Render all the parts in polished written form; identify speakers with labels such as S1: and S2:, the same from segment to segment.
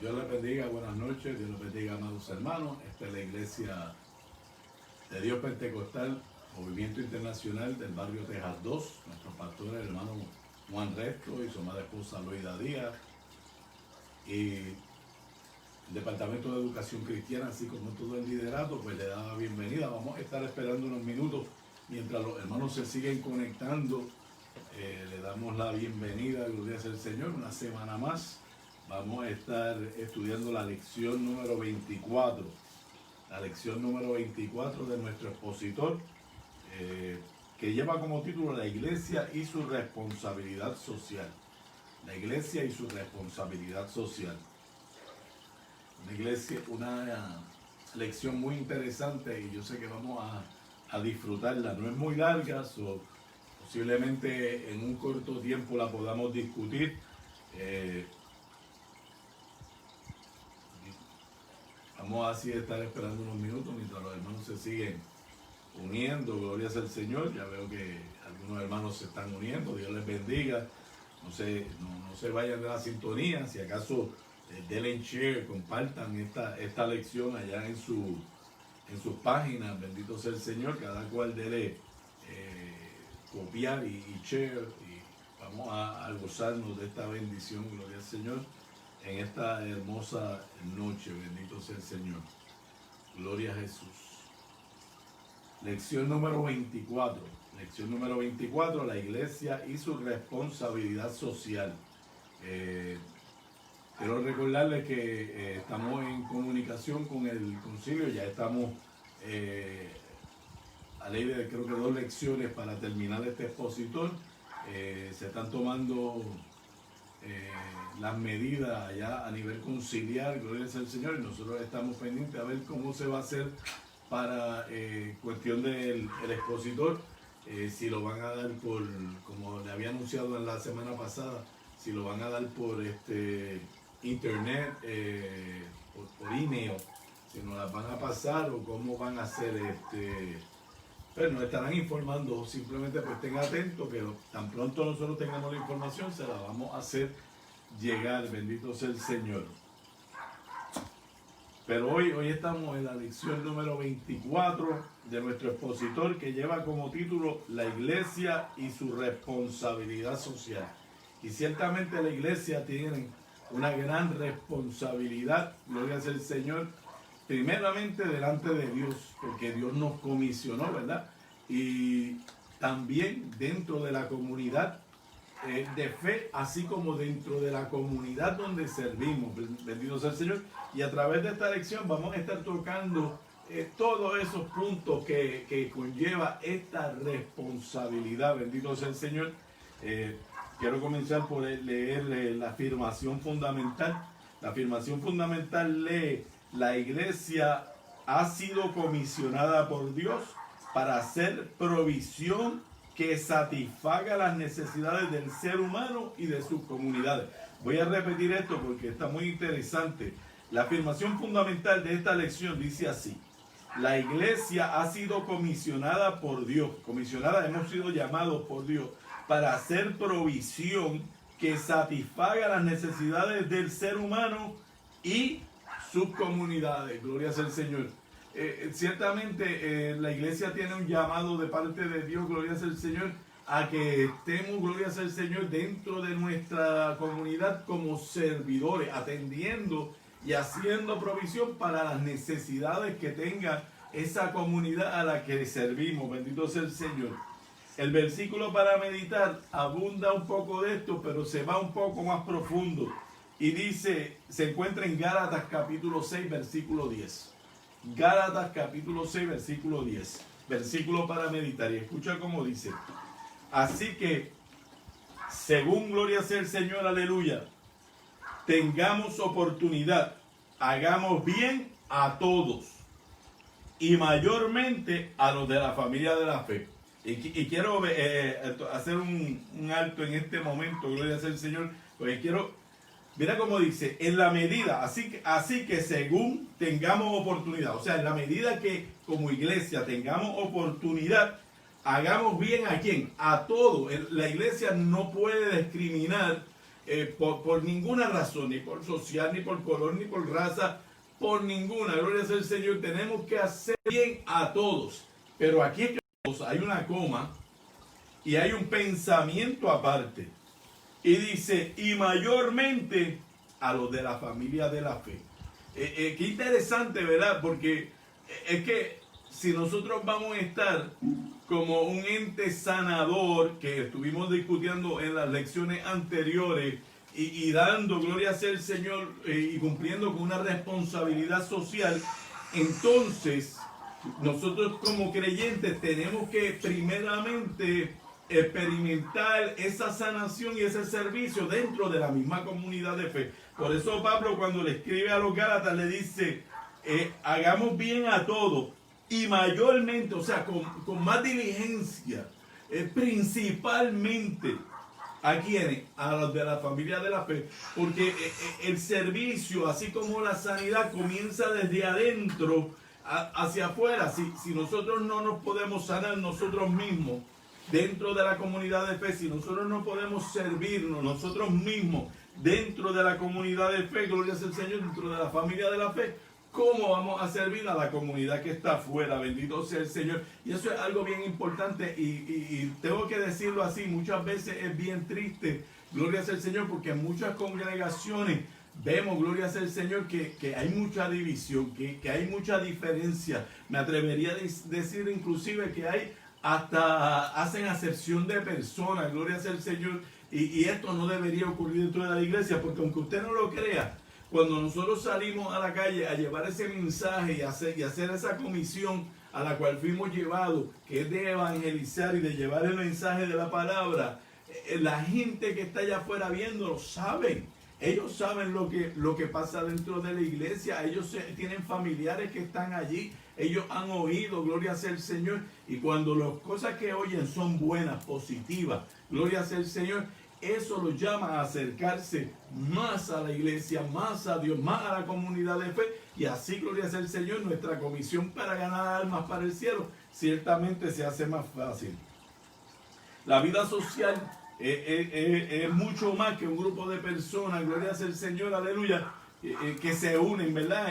S1: Dios les bendiga, buenas noches, Dios les bendiga, amados hermanos. Esta es la iglesia de Dios Pentecostal, Movimiento Internacional del barrio Texas 2. Nuestro pastor, el hermano Juan Resto, y su amada esposa Loida Díaz. Y el Departamento de Educación Cristiana, así como todo el liderato, pues le da la bienvenida. Vamos a estar esperando unos minutos mientras los hermanos se siguen conectando. Le damos la bienvenida, gloria sea el Señor, una semana más. Vamos a estar estudiando la lección número 24, la lección número 24 de nuestro expositor, que lleva como título La Iglesia y su responsabilidad social. La Iglesia y su responsabilidad social. Una lección muy interesante, y yo sé que vamos a disfrutarla. No es muy larga, posiblemente en un corto tiempo la podamos discutir. Vamos así a estar esperando unos minutos mientras los hermanos se siguen uniendo. Gloria sea el Señor. Ya veo que algunos hermanos se están uniendo. Dios les bendiga. No se vayan de la sintonía. Si acaso denle share, compartan esta lección allá en sus páginas. Bendito sea el Señor. Cada cual dele copiar y share. Y vamos a gozarnos de esta bendición. Gloria al Señor. En esta hermosa noche, bendito sea el Señor. Gloria a Jesús. Lección número 24. Lección número 24, la iglesia y su responsabilidad social. Quiero recordarles que estamos en comunicación con el concilio, ya estamos a ley de creo que 2 lecciones para terminar este expositor. Se están tomando las medidas allá a nivel conciliar, gloria sea el Señor, y nosotros estamos pendientes a ver cómo se va a hacer para cuestión del expositor, si lo van a dar por, como le había anunciado en la semana pasada, si lo van a dar por internet, por email, si nos las van a pasar o cómo van a hacer pero nos estarán informando. Simplemente pues estén atentos que tan pronto nosotros tengamos la información se la vamos a hacer llegar. Bendito sea el Señor. Pero hoy estamos en la lección número 24 de nuestro expositor, que lleva como título La Iglesia y su responsabilidad social. Y ciertamente la iglesia tiene una gran responsabilidad, gloria sea el Señor, primeramente delante de Dios, porque Dios nos comisionó, ¿verdad? Y también dentro de la comunidad de fe, así como dentro de la comunidad donde servimos. Bendito sea el Señor. Y a través de esta lección vamos a estar tocando todos esos puntos que conlleva esta responsabilidad. Bendito sea el Señor. Quiero comenzar por leer la afirmación fundamental. La afirmación fundamental lee: la iglesia ha sido comisionada por Dios para hacer provisión que satisfaga las necesidades del ser humano y de sus comunidades. Voy a repetir esto porque está muy interesante. La afirmación fundamental de esta lección dice así: la iglesia ha sido comisionada por Dios. Comisionada, hemos sido llamados por Dios para hacer provisión que satisfaga las necesidades del ser humano y sus comunidades. Gloria sea el Señor. Ciertamente la iglesia tiene un llamado de parte de Dios, gloria sea el Señor, a que estemos, gloria sea el Señor, dentro de nuestra comunidad como servidores, atendiendo y haciendo provisión para las necesidades que tenga esa comunidad a la que servimos. Bendito sea el Señor. El versículo para meditar abunda un poco de esto, pero se va un poco más profundo. Y dice, se encuentra en Gálatas capítulo 6, versículo 10. Gálatas capítulo 6, versículo 10. Versículo para meditar. Y escucha cómo dice: así que, según gloria sea el Señor, aleluya, tengamos oportunidad, hagamos bien a todos, y mayormente a los de la familia de la fe. Y quiero hacer un alto en este momento, gloria sea el Señor, porque mira cómo dice, en la medida, así que según tengamos oportunidad, o sea, en la medida que como iglesia tengamos oportunidad, hagamos bien ¿a quién? A todos. La iglesia no puede discriminar por ninguna razón, ni por social, ni por color, ni por raza, por ninguna, gloria sea el Señor, tenemos que hacer bien a todos. Pero aquí hay una coma y hay un pensamiento aparte. Y dice, y mayormente a los de la familia de la fe. Qué interesante, ¿verdad? Porque es que si nosotros vamos a estar como un ente sanador, que estuvimos discutiendo en las lecciones anteriores, y dando gloria sea el Señor y cumpliendo con una responsabilidad social, entonces nosotros como creyentes tenemos que primeramente experimentar esa sanación y ese servicio dentro de la misma comunidad de fe. Por eso Pablo, cuando le escribe a los Gálatas, le dice, hagamos bien a todos y mayormente, o sea, con más diligencia, principalmente ¿a quiénes? A los de la familia de la fe, porque el servicio, así como la sanidad, comienza desde adentro hacia afuera. Si nosotros no nos podemos sanar nosotros mismos dentro de la comunidad de fe, si nosotros no podemos servirnos nosotros mismos dentro de la comunidad de fe, gloria sea el Señor, dentro de la familia de la fe, ¿cómo vamos a servir a la comunidad que está afuera? Bendito sea el Señor. Y eso es algo bien importante y tengo que decirlo así, muchas veces es bien triste, gloria sea el Señor, porque en muchas congregaciones vemos, gloria sea el Señor, que hay mucha división, que hay mucha diferencia. Me atrevería a decir inclusive que hay hasta hacen acepción de personas, gloria sea el Señor, y esto no debería ocurrir dentro de la iglesia, porque aunque usted no lo crea, cuando nosotros salimos a la calle a llevar ese mensaje y hacer esa comisión a la cual fuimos llevados, que es de evangelizar y de llevar el mensaje de la palabra, la gente que está allá afuera viéndolo saben. Ellos saben lo que pasa dentro de la iglesia. Ellos tienen familiares que están allí. Ellos han oído, gloria sea el Señor. Y cuando las cosas que oyen son buenas, positivas, gloria sea el Señor, eso los llama a acercarse más a la iglesia, más a Dios, más a la comunidad de fe. Y así, gloria sea el Señor, nuestra comisión para ganar almas para el cielo ciertamente se hace más fácil. La vida social es mucho más que un grupo de personas, gloria sea el Señor, aleluya, que se unen, ¿verdad?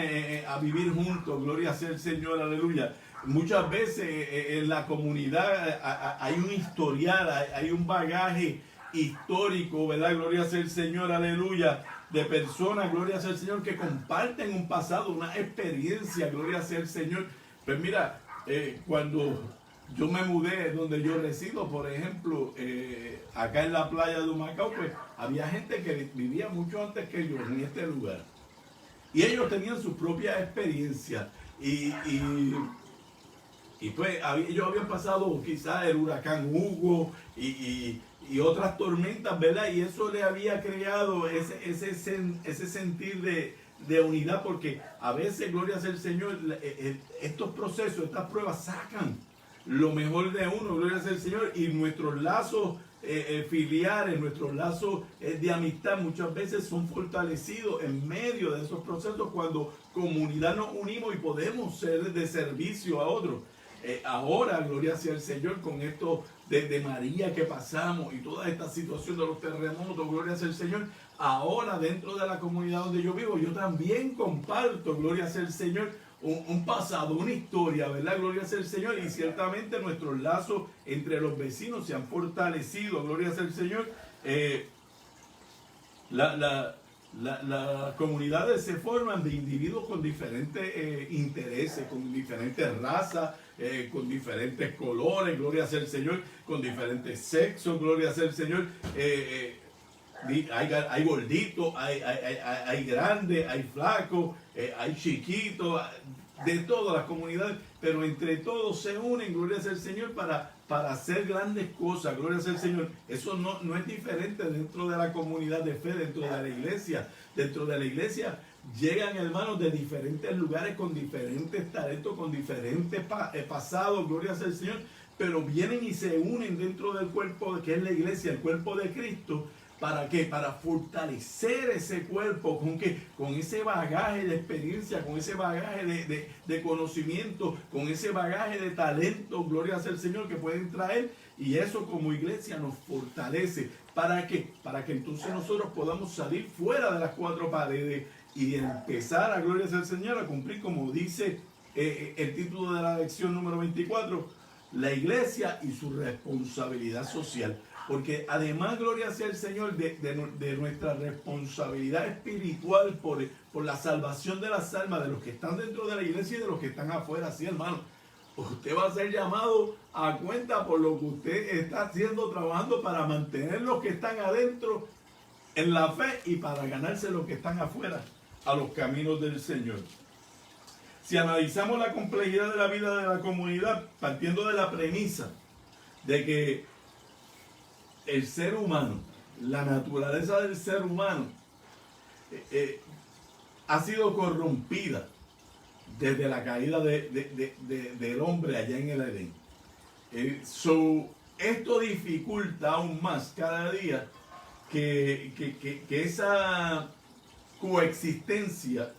S1: A vivir juntos, gloria sea el Señor, aleluya. Muchas veces en la comunidad hay un historial, hay un bagaje histórico, ¿verdad? Gloria sea el Señor, aleluya, de personas, gloria sea el Señor, que comparten un pasado, una experiencia, gloria sea el Señor. Pues mira, cuando yo me mudé donde yo resido, por ejemplo, acá en la playa de Humacao, pues había gente que vivía mucho antes que yo en este lugar. Y ellos tenían su propia experiencia. Y pues ellos habían pasado quizás el huracán Hugo y otras tormentas, ¿verdad? Y eso le había creado ese sentir de unidad, porque a veces, gloria sea el Señor, estos procesos, estas pruebas sacan lo mejor de uno, gloria sea el Señor, y nuestros lazos filiares, nuestros lazos de amistad muchas veces son fortalecidos en medio de esos procesos cuando comunidad nos unimos y podemos ser de servicio a otros. Ahora, gloria sea el Señor, con esto de María que pasamos y toda esta situación de los terremotos, gloria sea el Señor, ahora dentro de la comunidad donde yo vivo, yo también comparto, gloria sea el Señor, un pasado, una historia, ¿verdad? Gloria sea el Señor, y ciertamente nuestros lazos entre los vecinos se han fortalecido, gloria sea el Señor. Las comunidades se forman de individuos con diferentes intereses, con diferentes razas, con diferentes colores, gloria sea el Señor, con diferentes sexos, gloria sea el Señor. Hay gorditos, hay grandes, hay flacos, hay chiquitos, de todas las comunidades, pero entre todos se unen, gloria sea el Señor, para hacer grandes cosas, gloria sea el Señor. Eso no es diferente dentro de la comunidad de fe, dentro de la iglesia. Dentro de la iglesia llegan hermanos de diferentes lugares, con diferentes talentos, con diferentes pasados, gloria sea el Señor, pero vienen y se unen dentro del cuerpo que es la iglesia, el cuerpo de Cristo. ¿Para qué? Para fortalecer ese cuerpo con ese bagaje de experiencia, con ese bagaje de conocimiento, con ese bagaje de talento, gloria sea el Señor, que pueden traer, y eso como iglesia nos fortalece. ¿Para qué? Para que entonces nosotros podamos salir fuera de las cuatro paredes y empezar, a gloria sea al Señor, a cumplir, como dice el título de la lección número 24, la iglesia y su responsabilidad social. Porque además, gloria sea al Señor, de nuestra responsabilidad espiritual por la salvación de las almas, de los que están dentro de la iglesia y de los que están afuera, sí, hermano. Usted va a ser llamado a cuenta por lo que usted está haciendo, trabajando para mantener los que están adentro en la fe y para ganarse los que están afuera a los caminos del Señor. Si analizamos la complejidad de la vida de la comunidad, partiendo de la premisa de que el ser humano, la naturaleza del ser humano, ha sido corrompida desde la caída del hombre allá en el Edén. Esto dificulta aún más cada día que esa coexistencia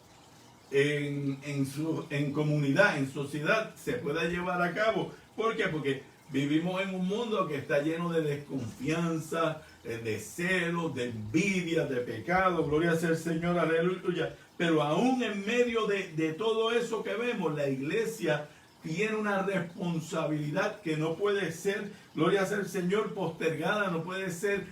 S1: en comunidad, en sociedad, se pueda llevar a cabo. ¿Por qué? Porque vivimos en un mundo que está lleno de desconfianza, de celos, de envidia, de pecado. Gloria sea el Señor, aleluya. Pero aún en medio de todo eso que vemos, la iglesia tiene una responsabilidad que no puede ser, gloria sea el Señor, postergada, no puede ser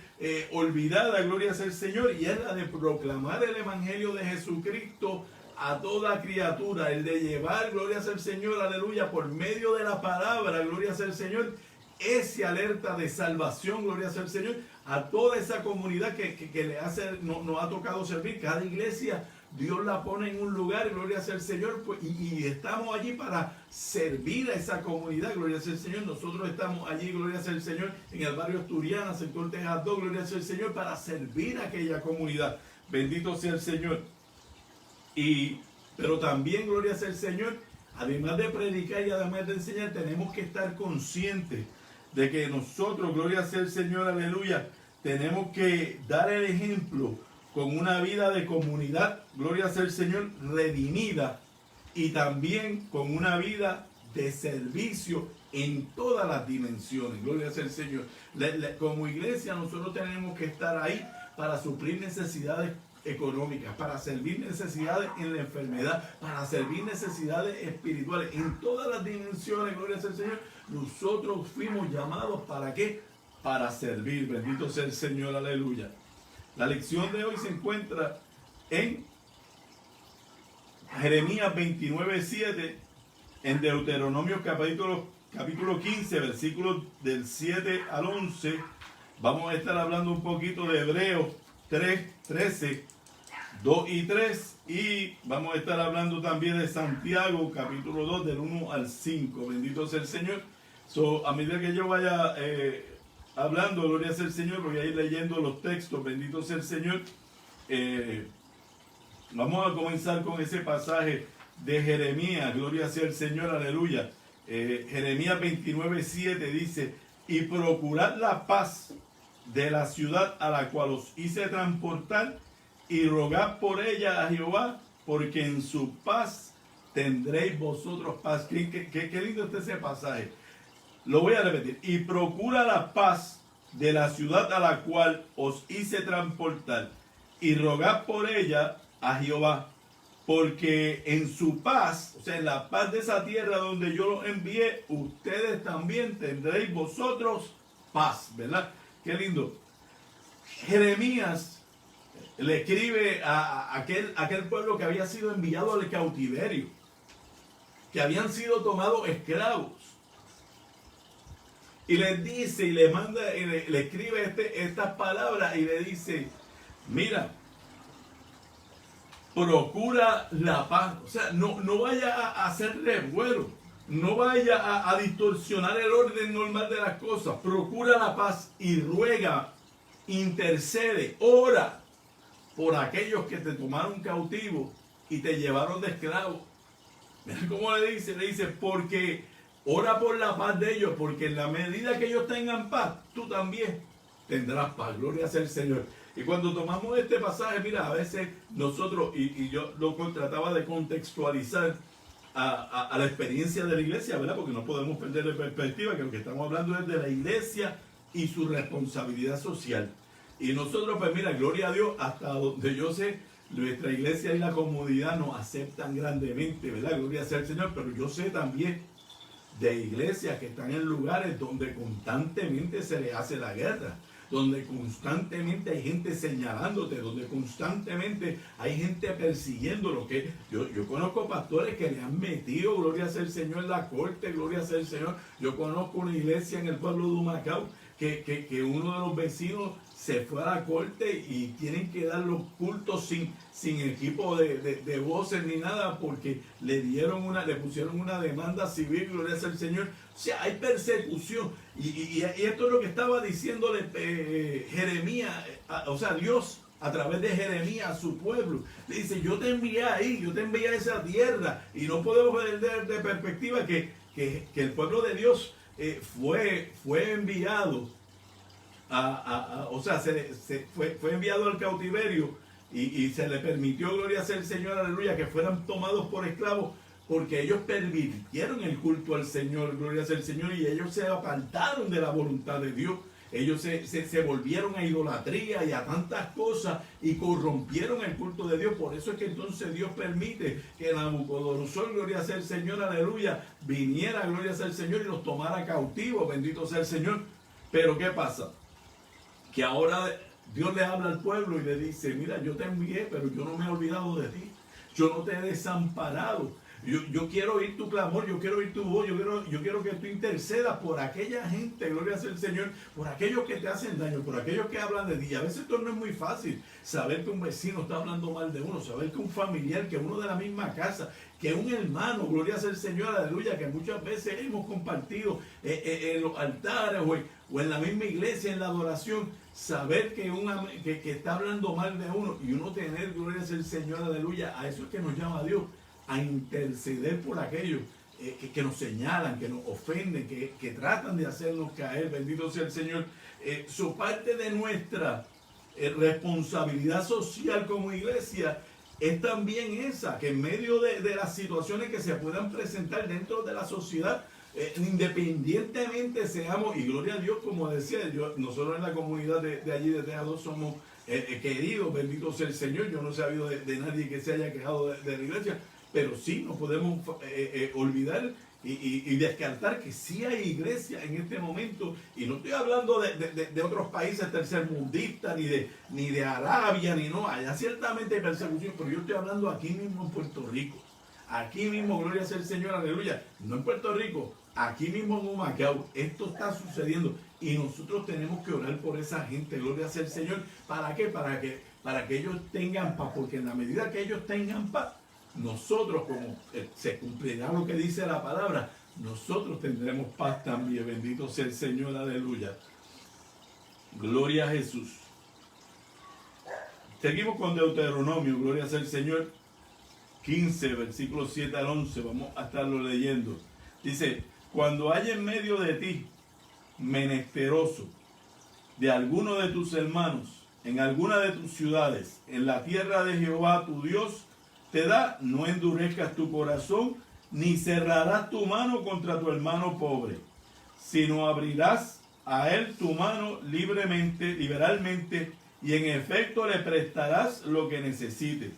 S1: olvidada, gloria sea el Señor, y es la de proclamar el evangelio de Jesucristo a toda criatura, el de llevar, gloria sea el Señor, aleluya, por medio de la palabra, gloria sea el Señor, ese alerta de salvación, gloria sea el Señor, a toda esa comunidad que nos ha tocado servir. Cada iglesia Dios la pone en un lugar, gloria sea el Señor, pues, y estamos allí para servir a esa comunidad, gloria sea el Señor. Nosotros estamos allí, gloria sea el Señor, en el barrio Asturiana, sector Texas 2, gloria sea el Señor, para servir a aquella comunidad. Bendito sea el Señor. Pero también, gloria sea el Señor, además de predicar y además de enseñar, tenemos que estar conscientes de que nosotros, gloria sea el Señor, aleluya, tenemos que dar el ejemplo con una vida de comunidad, gloria sea el Señor, redimida, y también con una vida de servicio en todas las dimensiones, gloria sea el Señor. Como iglesia nosotros tenemos que estar ahí para suplir necesidades económicas, para servir necesidades en la enfermedad, para servir necesidades espirituales, en todas las dimensiones, gloria sea el Señor. Nosotros fuimos llamados, ¿para qué? Para servir, bendito sea el Señor, aleluya. La lección de hoy se encuentra en Jeremías 29:7, en Deuteronomio capítulo 15, versículos del 7 al 11. Vamos a estar hablando un poquito de Hebreos 13, 2 y 3. Y vamos a estar hablando también de Santiago, capítulo 2, del 1 al 5. Bendito sea el Señor. A medida que yo vaya hablando, gloria sea el Señor, voy a ir leyendo los textos, bendito sea el Señor. Vamos a comenzar con ese pasaje de Jeremías, gloria sea el Señor, aleluya. Jeremías 29:7 dice: y procurad la paz de la ciudad a la cual os hice transportar, y rogad por ella a Jehová, porque en su paz tendréis vosotros paz. Qué lindo está ese pasaje. Lo voy a repetir. Y procura la paz de la ciudad a la cual os hice transportar, y rogad por ella a Jehová, porque en su paz, o sea, en la paz de esa tierra donde yo los envié, ustedes también tendréis vosotros paz, ¿verdad? Qué lindo. Jeremías le escribe a aquel pueblo que había sido enviado al cautiverio, que habían sido tomados esclavos. Y les dice, y le manda, y le escribe estas palabras, y le dice: mira, procura la paz. O sea, no vaya a hacer revuelo, no vaya a distorsionar el orden normal de las cosas. Procura la paz y ruega, intercede, ora por aquellos que te tomaron cautivo y te llevaron de esclavo. Mira cómo le dice, porque ora por la paz de ellos, porque en la medida que ellos tengan paz, tú también tendrás paz. Gloria sea el Señor. Y cuando tomamos este pasaje, mira, a veces nosotros, y yo lo trataba de contextualizar a la experiencia de la iglesia, ¿verdad? Porque no podemos perder de perspectiva que lo que estamos hablando es de la iglesia y su responsabilidad social. Y nosotros, pues mira, gloria a Dios, hasta donde yo sé, nuestra iglesia y la comunidad nos aceptan grandemente, ¿verdad? Gloria sea al Señor, pero yo sé también de iglesias que están en lugares donde constantemente se les hace la guerra, donde constantemente hay gente señalándote, donde constantemente hay gente persiguiéndolo. Que yo conozco pastores que le han metido, gloria sea el Señor, en la corte, gloria sea el Señor. Yo conozco una iglesia en el pueblo de Humacao que uno de los vecinos se fue a la corte y tienen que dar los cultos sin equipo de voces ni nada, porque le pusieron una demanda civil, gloria sea el Señor. O sea, hay persecución. Y esto es lo que estaba diciéndole Jeremías, o sea, Dios a través de Jeremías a su pueblo. Le dice, yo te envié ahí, yo te envié a esa tierra. Y no podemos perder de perspectiva que el pueblo de Dios fue enviado o sea, fue enviado al cautiverio y se le permitió, gloria sea el Señor, aleluya, que fueran tomados por esclavos, porque ellos pervirtieron el culto al Señor, gloria sea el Señor, y ellos se apartaron de la voluntad de Dios. Ellos se volvieron a idolatría y a tantas cosas y corrompieron el culto de Dios. Por eso es que entonces Dios permite que Nabucodonosor, gloria sea el Señor, aleluya, viniera, gloria sea el Señor, y los tomara cautivos, bendito sea el Señor. Pero ¿qué pasa? Que ahora Dios le habla al pueblo y le dice, mira, yo te envié, pero yo no me he olvidado de ti. Yo no te he desamparado. Yo quiero oír tu clamor, yo quiero oír tu voz, yo quiero que tú intercedas por aquella gente, gloria sea el Señor, por aquellos que te hacen daño, por aquellos que hablan de ti. Y a veces esto no es muy fácil, saber que un vecino está hablando mal de uno, saber que un familiar, que uno de la misma casa, que un hermano, gloria sea el Señor, aleluya, que muchas veces hemos compartido en los altares o en la misma iglesia, en la adoración, saber que está hablando mal de uno y uno tener, gloria sea el Señor, aleluya, a eso es que nos llama Dios, a interceder por aquellos que nos señalan, que nos ofenden, que tratan de hacernos caer, bendito sea el Señor. Su parte de nuestra responsabilidad social como iglesia es también esa, que en medio de las situaciones que se puedan presentar dentro de la sociedad, independientemente seamos, y gloria a Dios, como decía, nosotros en la comunidad de allí de Tejado somos queridos, bendito sea el Señor. Yo no he sabido de nadie que se haya quejado de la iglesia, pero sí no podemos olvidar y descartar que sí hay iglesia en este momento, y no estoy hablando de otros países tercermundistas, ni de Arabia, ni no, allá ciertamente hay persecución, pero yo estoy hablando aquí mismo en Puerto Rico. Aquí mismo, gloria sea el Señor, aleluya, no en Puerto Rico, aquí mismo en Humacao, esto está sucediendo y nosotros tenemos que orar por esa gente, gloria sea el Señor. ¿Para qué? Para que ellos tengan paz, porque en la medida que ellos tengan paz, nosotros, como se cumplirá lo que dice la palabra, nosotros tendremos paz también, bendito sea el Señor, aleluya. Gloria a Jesús. Seguimos con Deuteronomio, gloria sea el Señor. 15, versículos 7 al 11, vamos a estarlo leyendo. Dice, cuando haya en medio de ti menesteroso de alguno de tus hermanos, en alguna de tus ciudades, en la tierra de Jehová tu Dios te da, no endurezcas tu corazón, ni cerrarás tu mano contra tu hermano pobre, sino abrirás a él tu mano liberalmente, y en efecto le prestarás lo que necesite.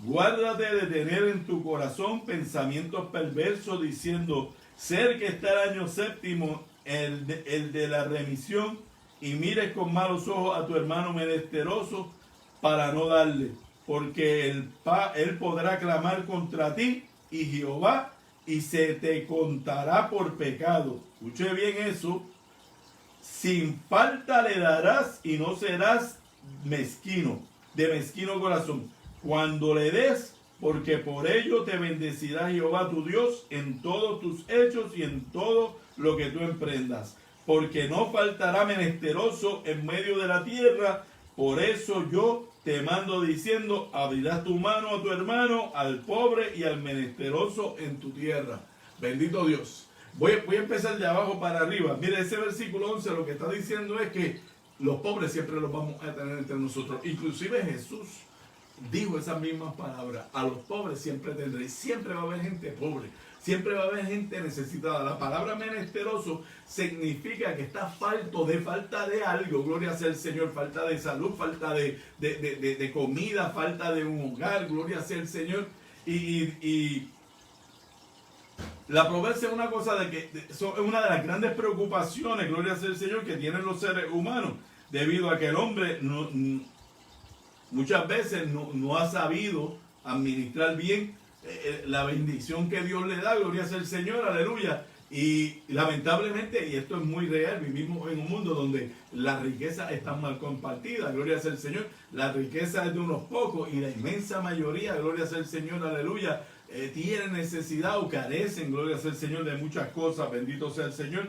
S1: Guárdate de tener en tu corazón pensamientos perversos, diciendo, cerca está el año séptimo, el de la remisión, y mires con malos ojos a tu hermano menesteroso para no darle, porque él podrá clamar contra ti y Jehová, y se te contará por pecado. Escuche bien eso. Sin falta le darás y no serás mezquino, de mezquino corazón, cuando le des, porque por ello te bendecirá Jehová tu Dios en todos tus hechos y en todo lo que tú emprendas, porque no faltará menesteroso en medio de la tierra. Por eso yo te mando diciendo, abrirás tu mano a tu hermano, al pobre y al menesteroso en tu tierra. Bendito Dios. Voy a empezar de abajo para arriba. Mire, ese versículo 11 lo que está diciendo es que los pobres siempre los vamos a tener entre nosotros. Inclusive Jesús dijo esas mismas palabras: a los pobres siempre tendré. Siempre va a haber gente pobre, siempre va a haber gente necesitada. La palabra menesteroso significa que está falta de algo, gloria sea el Señor, falta de salud, falta de comida, falta de un hogar, gloria sea el Señor. Y la pobreza es una cosa es una de las grandes preocupaciones, gloria sea el Señor, que tienen los seres humanos, debido a que el hombre muchas veces no ha sabido administrar bien la bendición que Dios le da, gloria sea el Señor, aleluya. Y lamentablemente, y esto es muy real, vivimos en un mundo donde la riqueza está mal compartida, gloria sea el Señor. La riqueza es de unos pocos y la inmensa mayoría, gloria sea el Señor, aleluya, tienen necesidad o carecen, gloria sea el Señor, de muchas cosas, bendito sea el Señor.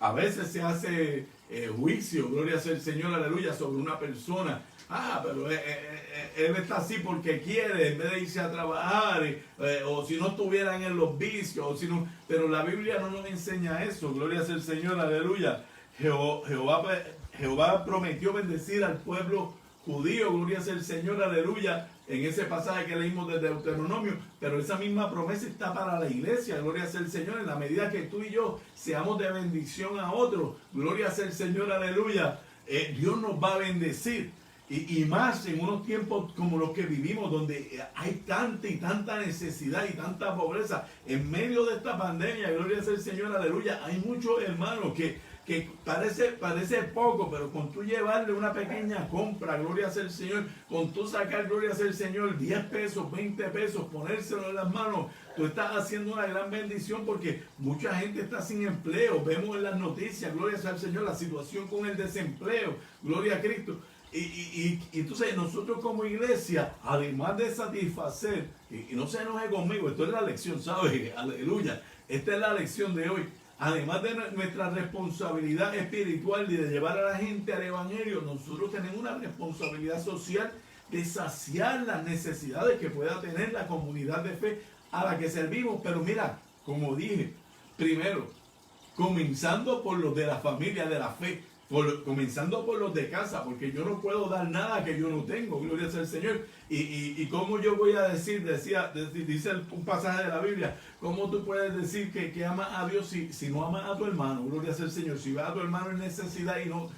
S1: A veces se hace juicio, gloria sea el Señor, aleluya, sobre una persona. Pero él está así porque quiere, en vez de irse a trabajar, o si no estuvieran en los vicios, o si no, pero la Biblia no nos enseña eso, gloria sea el Señor, aleluya. Jehová prometió bendecir al pueblo judío, gloria sea el Señor, aleluya, en ese pasaje que leímos de Deuteronomio, pero esa misma promesa está para la iglesia, gloria sea el Señor, en la medida que tú y yo seamos de bendición a otros, gloria sea el Señor, aleluya, Dios nos va a bendecir. Y más en unos tiempos como los que vivimos, donde hay tanta y tanta necesidad y tanta pobreza. En medio de esta pandemia, gloria sea el Señor, aleluya, hay muchos hermanos que parece poco, pero con tú llevarle una pequeña compra, gloria sea el Señor, con tú sacar, gloria sea el Señor, 10 pesos, 20 pesos, ponérselo en las manos, tú estás haciendo una gran bendición, porque mucha gente está sin empleo. Vemos en las noticias, gloria sea el Señor, la situación con el desempleo, gloria a Cristo. Y entonces nosotros como iglesia, además de satisfacer, y no se enoje conmigo, esto es la lección, ¿sabes? Aleluya, esta es la lección de hoy. Además de nuestra responsabilidad espiritual de llevar a la gente al evangelio, nosotros tenemos una responsabilidad social de saciar las necesidades que pueda tener la comunidad de fe a la que servimos. Pero mira, como dije, primero, comenzando por los de la familia de la fe, comenzando por los de casa, porque yo no puedo dar nada que yo no tengo, gloria sea el Señor. Y cómo yo voy a decir, dice un pasaje de la Biblia, cómo tú puedes decir que amas a Dios si no amas a tu hermano, gloria sea el Señor. Si vas a tu hermano en necesidad y no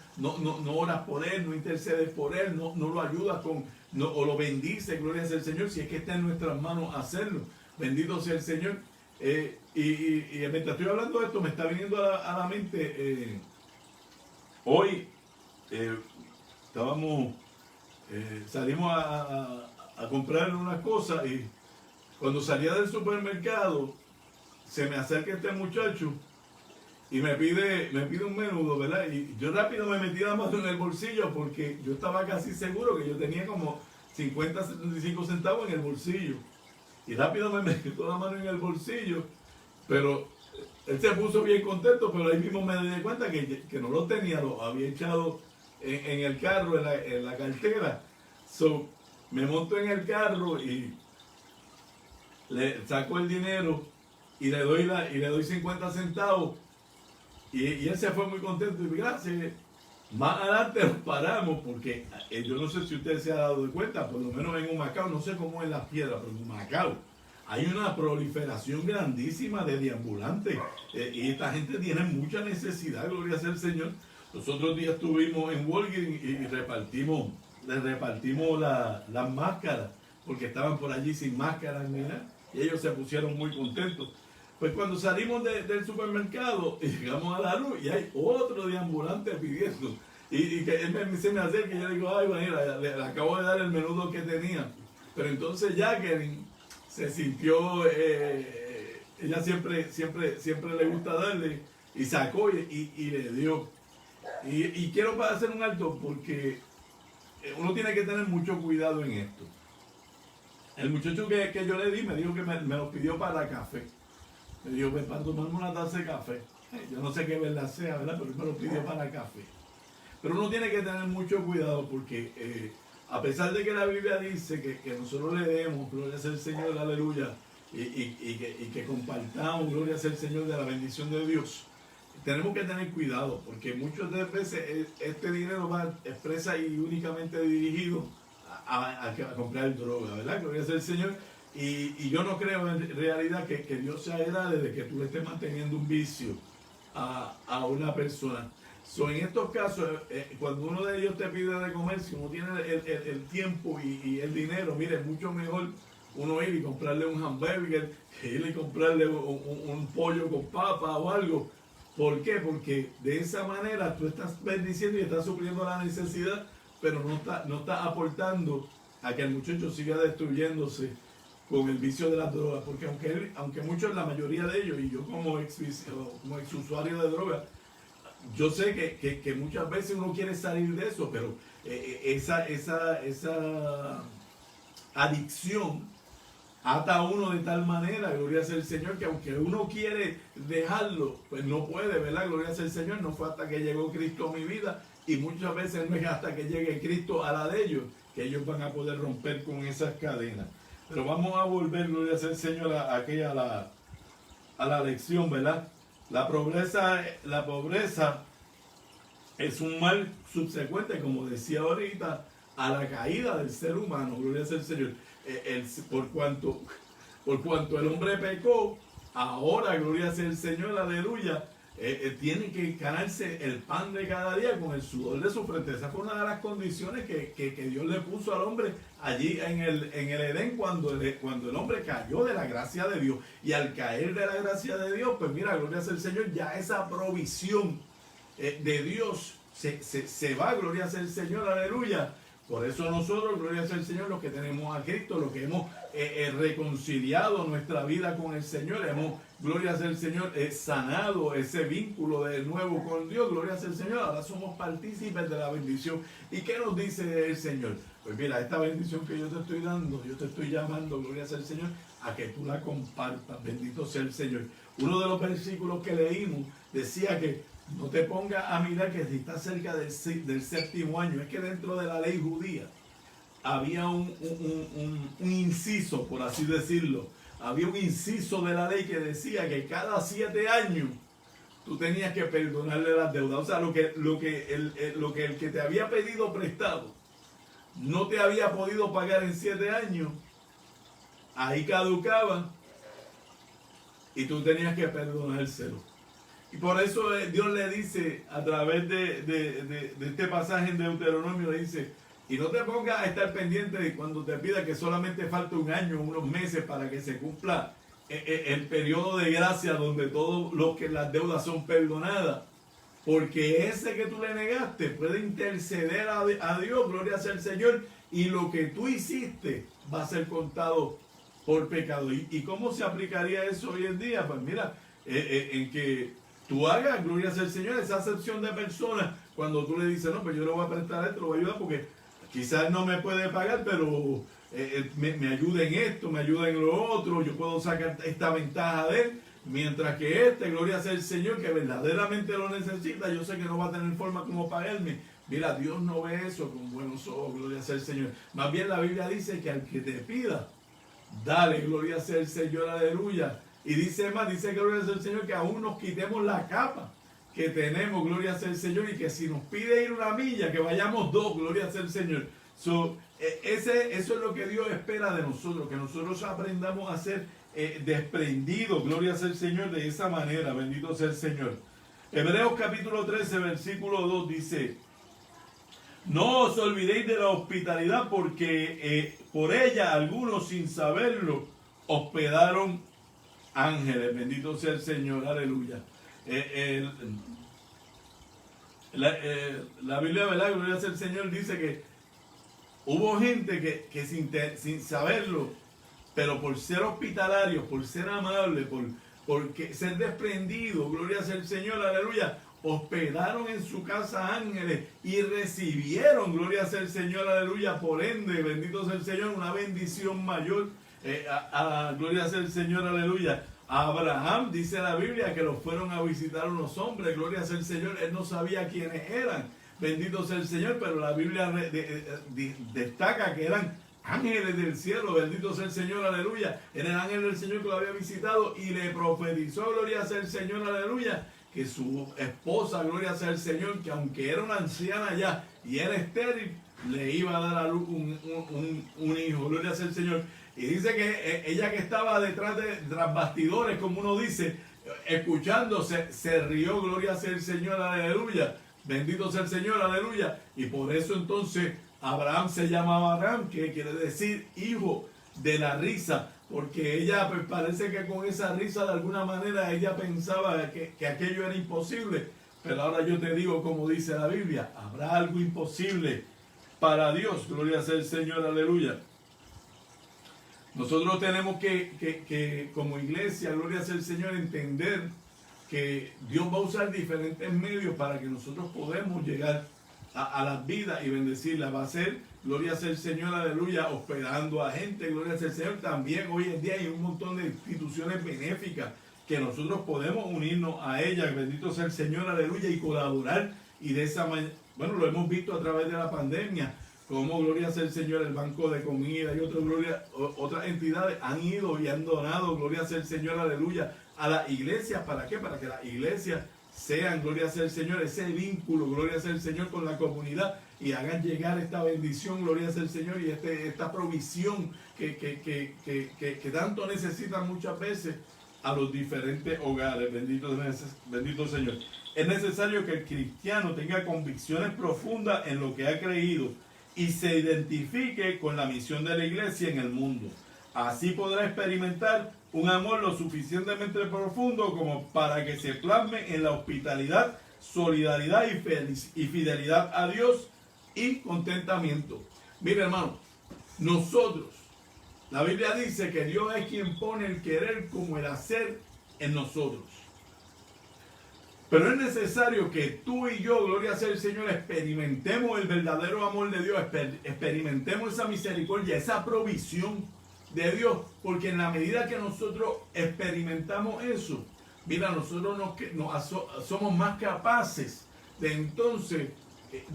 S1: oras por él, no intercedes por él, no lo ayudas o lo bendices, gloria sea el Señor, si es que está en nuestras manos hacerlo, bendito sea el Señor. Y mientras estoy hablando de esto, me está viniendo a la mente, hoy salimos a comprar unas cosas, y cuando salía del supermercado se me acerca este muchacho y me pide un menudo, ¿verdad? Y yo rápido me metí la mano en el bolsillo, porque yo estaba casi seguro que yo tenía como 50, 75 centavos en el bolsillo, y rápido me metí toda la mano en el bolsillo, pero él se puso bien contento, pero ahí mismo me di cuenta que no lo tenía, lo había echado en el carro, en la cartera. So, me monto en el carro y le saco el dinero y le doy 50 centavos. Y él se fue muy contento y gracias. Más adelante nos paramos, porque yo no sé si usted se ha dado cuenta, por lo menos en Humacao, no sé cómo es las piedras, pero en Humacao hay una proliferación grandísima de deambulantes, y esta gente tiene mucha necesidad, gloria sea el Señor. Los otros días estuvimos en Walgreens y les repartimos las máscaras, porque estaban por allí sin máscaras, mira, y ellos se pusieron muy contentos. Pues cuando salimos del supermercado y llegamos a la luz, y hay otro deambulante pidiendo, y que él se me acerca y yo digo, ay, mira, le acabo de dar el menudo que tenía. Pero entonces Jacqueline se sintió, ella siempre le gusta darle, y sacó y le dio. Y quiero hacer un alto, porque uno tiene que tener mucho cuidado en esto. El muchacho que yo le di me dijo que me lo pidió para café. Me dijo, pues, para tomarme una taza de café. Yo no sé qué verdad sea, ¿verdad? Pero él me lo pidió para café. Pero uno tiene que tener mucho cuidado, porque a pesar de que la Biblia dice que nosotros le demos, gloria sea el Señor, aleluya, y que compartamos, gloria sea el Señor, de la bendición de Dios, tenemos que tener cuidado, porque muchas veces este dinero va expresa y únicamente dirigido a comprar droga, ¿verdad? Gloria sea el Señor. Y yo no creo en realidad que Dios se agrade de que tú le estés manteniendo un vicio a una persona. En estos casos, cuando uno de ellos te pide de comer, si uno tiene el tiempo y el dinero, mire, es mucho mejor uno ir y comprarle un hamburger, que ir y comprarle un pollo con papa o algo. ¿Por qué? Porque de esa manera tú estás bendiciendo y estás supliendo la necesidad, pero no está aportando a que el muchacho siga destruyéndose con el vicio de las drogas. Porque aunque muchos, la mayoría de ellos, y yo como ex usuario de drogas, yo sé que muchas veces uno quiere salir de eso, pero esa adicción ata a uno de tal manera, gloria sea el Señor, que aunque uno quiere dejarlo, pues no puede, ¿verdad? Gloria sea el Señor. No fue hasta que llegó Cristo a mi vida, y muchas veces no es hasta que llegue Cristo a la de ellos, que ellos van a poder romper con esas cadenas. Pero vamos a volver, gloria sea el Señor, a la lección, ¿verdad? La pobreza es un mal subsecuente, como decía ahorita, a la caída del ser humano, gloria sea el Señor. Por cuanto el hombre pecó, ahora, gloria sea el Señor, aleluya, tiene que ganarse el pan de cada día con el sudor de su frente. Esa fue una de las condiciones que Dios le puso al hombre allí en el Edén, cuando el hombre cayó de la gracia de Dios. Y al caer de la gracia de Dios, pues mira, gloria sea el Señor, ya esa provisión de Dios se va, gloria sea el Señor, aleluya. Por eso nosotros, gloria sea el Señor, los que tenemos a Cristo, los que hemos reconciliado nuestra vida con el Señor, gloria sea el Señor, sanado ese vínculo de nuevo con Dios, gloria sea el Señor. Ahora somos partícipes de la bendición. ¿Y qué nos dice el Señor? Pues mira, esta bendición que yo te estoy dando, yo te estoy llamando, gloria sea el Señor, a que tú la compartas. Bendito sea el Señor. Uno de los versículos que leímos decía que no te pongas a mirar que si estás cerca del séptimo año. Es que dentro de la ley judía había un inciso, por así decirlo. Había un inciso de la ley que decía que cada 7 años tú tenías que perdonarle las deudas. O sea, lo que el que te había pedido prestado no te había podido pagar en 7 años, ahí caducaba y tú tenías que perdonárselo. Y por eso Dios le dice, a través de este pasaje en Deuteronomio, le dice: y no te pongas a estar pendiente de cuando te pida que solamente falte un año, unos meses para que se cumpla el periodo de gracia donde todos los que las deudas son perdonadas. Porque ese que tú le negaste puede interceder a Dios, gloria sea el Señor, y lo que tú hiciste va a ser contado por pecado. ¿Y cómo se aplicaría eso hoy en día? Pues mira, en que tú hagas, gloria sea el Señor, esa acepción de personas, cuando tú le dices: no, pues yo le voy a prestar esto, lo voy a ayudar porque quizás no me puede pagar, pero me ayuda en esto, me ayuda en lo otro, yo puedo sacar esta ventaja de él, mientras que gloria sea el Señor, que verdaderamente lo necesita, yo sé que no va a tener forma como pagarme. Mira, Dios no ve eso con buenos ojos, gloria sea el Señor. Más bien la Biblia dice que al que te pida, dale, gloria sea el Señor, aleluya. Y dice más, dice que gloria sea el Señor, que aún nos quitemos la capa que tenemos, gloria sea el Señor, y que si nos pide ir 1 milla, que vayamos 2, gloria sea el Señor. Eso es lo que Dios espera de nosotros, que nosotros aprendamos a ser desprendidos, gloria sea el Señor, de esa manera. Bendito sea el Señor. Hebreos capítulo 13, versículo 2 dice: no os olvidéis de la hospitalidad, porque por ella algunos, sin saberlo, hospedaron ángeles. Bendito sea el Señor, aleluya. La Biblia, ¿verdad? Gloria sea el Señor, dice que hubo gente que sin saberlo, pero por ser hospitalarios, por ser amables, por ser desprendidos, gloria sea el Señor, aleluya, hospedaron en su casa ángeles y recibieron, gloria sea el Señor, aleluya, por ende, bendito sea el Señor, una bendición mayor. Gloria sea el Señor, aleluya. A Abraham, dice la Biblia, que lo fueron a visitar unos hombres, gloria sea el Señor, él no sabía quiénes eran, bendito sea el Señor, pero la Biblia destaca que eran ángeles del cielo, bendito sea el Señor, aleluya. Era el ángel del Señor que lo había visitado y le profetizó, gloria sea el Señor, aleluya, que su esposa, gloria sea el Señor, que aunque era una anciana ya y era estéril, le iba a dar a luz un hijo, gloria sea el Señor. Y dice que ella que estaba detrás tras bastidores, como uno dice, escuchándose, se rió, gloria sea el Señor, aleluya. Bendito sea el Señor, aleluya. Y por eso entonces Abraham se llamaba Abraham, que quiere decir hijo de la risa, porque ella pues parece que con esa risa de alguna manera ella pensaba que aquello era imposible. Pero ahora yo te digo, como dice la Biblia, habrá algo imposible para Dios, gloria sea el Señor, aleluya. Nosotros tenemos que como iglesia, gloria sea el Señor, entender que Dios va a usar diferentes medios para que nosotros podamos llegar a las vidas y bendecirlas. Va a ser, gloria sea el Señor, aleluya, hospedando a gente, gloria sea el Señor. También hoy en día hay un montón de instituciones benéficas que nosotros podemos unirnos a ellas, bendito sea el Señor, aleluya, y colaborar. Y de esa manera, bueno, lo hemos visto a través de la pandemia, como gloria sea el Señor, el Banco de Comida y otras entidades han ido y han donado, gloria sea el Señor, aleluya, a las iglesias. ¿Para qué? Para que las iglesias sean, gloria sea el Señor, ese vínculo, gloria sea el Señor, con la comunidad, y hagan llegar esta bendición, gloria sea el Señor, y esta provisión que tanto necesitan muchas veces a los diferentes hogares. Bendito Señor. Es necesario que el cristiano tenga convicciones profundas en lo que ha creído y se identifique con la misión de la iglesia en el mundo. Así podrá experimentar un amor lo suficientemente profundo como para que se plasme en la hospitalidad, solidaridad y fidelidad a Dios y contentamiento. Mire, hermano, nosotros, la Biblia dice que Dios es quien pone el querer como el hacer en nosotros. Pero es necesario que tú y yo, gloria sea el Señor, experimentemos el verdadero amor de Dios, experimentemos esa misericordia, esa provisión de Dios, porque en la medida que nosotros experimentamos eso, mira, nosotros somos más capaces de entonces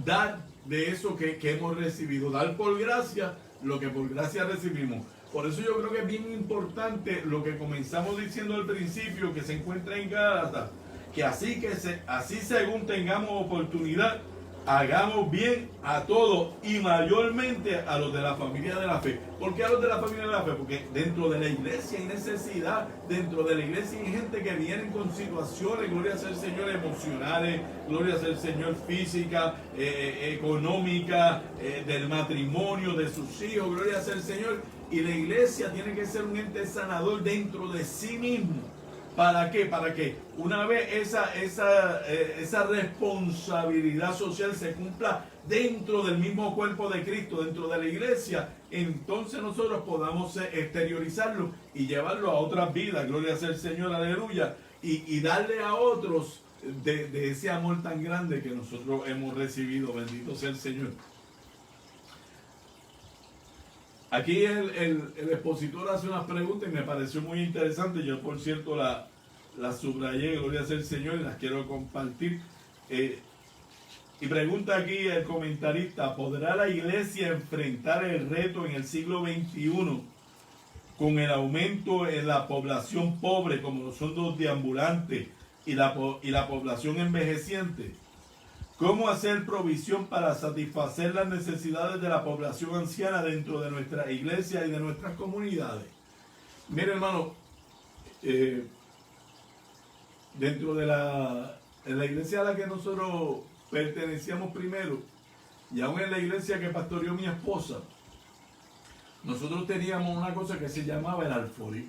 S1: dar de eso que hemos recibido, dar por gracia lo que por gracia recibimos. Por eso yo creo que es bien importante lo que comenzamos diciendo al principio, que se encuentra en Gálatas, que así según tengamos oportunidad, hagamos bien a todos y mayormente a los de la familia de la fe. ¿Por qué a los de la familia de la fe? Porque dentro de la iglesia hay necesidad, dentro de la iglesia hay gente que viene con situaciones, gloria sea el Señor, emocionales, gloria sea el Señor, física, económica, del matrimonio, de sus hijos, gloria sea el Señor. Y la iglesia tiene que ser un ente sanador dentro de sí mismo. ¿Para qué? Para que una vez esa responsabilidad social se cumpla dentro del mismo cuerpo de Cristo, dentro de la iglesia, entonces nosotros podamos exteriorizarlo y llevarlo a otras vidas, gloria sea el Señor, aleluya, y darle a otros de ese amor tan grande que nosotros hemos recibido, bendito sea el Señor. Aquí el expositor hace unas preguntas y me pareció muy interesante. Yo, por cierto, la subrayé, gloria sea el Señor, y las quiero compartir. Y pregunta aquí el comentarista: ¿podrá la iglesia enfrentar el reto en el siglo XXI con el aumento en la población pobre, como los son deambulantes, y la población envejeciente? ¿Cómo hacer provisión para satisfacer las necesidades de la población anciana dentro de nuestra iglesia y de nuestras comunidades? Mire, hermano, dentro de la iglesia a la que nosotros pertenecíamos primero, y aún en la iglesia que pastoreó mi esposa, nosotros teníamos una cosa que se llamaba el alforí.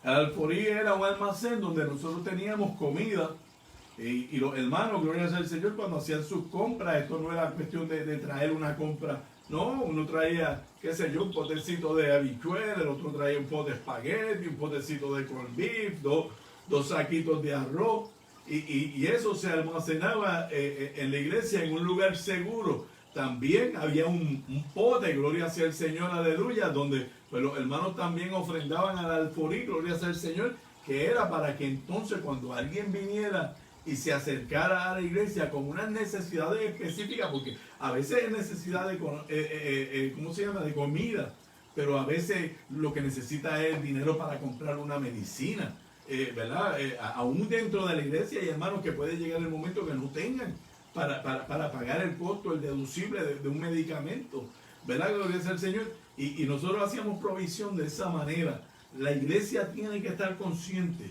S1: El alforí era un almacén donde nosotros teníamos comida. Y los hermanos, gloria sea al Señor, cuando hacían sus compras, esto no era cuestión de traer una compra, no, uno traía, qué sé yo, un potecito de habichuelas, el otro traía un pote de espagueti, un potecito de corned beef, dos saquitos de arroz, y eso se almacenaba en la iglesia en un lugar seguro. También había un pote, gloria sea el Señor, aleluya, donde pues, los hermanos también ofrendaban al alforí, gloria sea el Señor, que era para que entonces cuando alguien viniera y se acercara a la iglesia con unas necesidades específicas, porque a veces es necesidad de, de comida, pero a veces lo que necesita es dinero para comprar una medicina, ¿verdad? Aún dentro de la iglesia hay hermanos que puede llegar el momento que no tengan para pagar el costo, el deducible de un medicamento, ¿verdad? Gloria sea al Señor. Y nosotros hacíamos provisión de esa manera. La iglesia tiene que estar consciente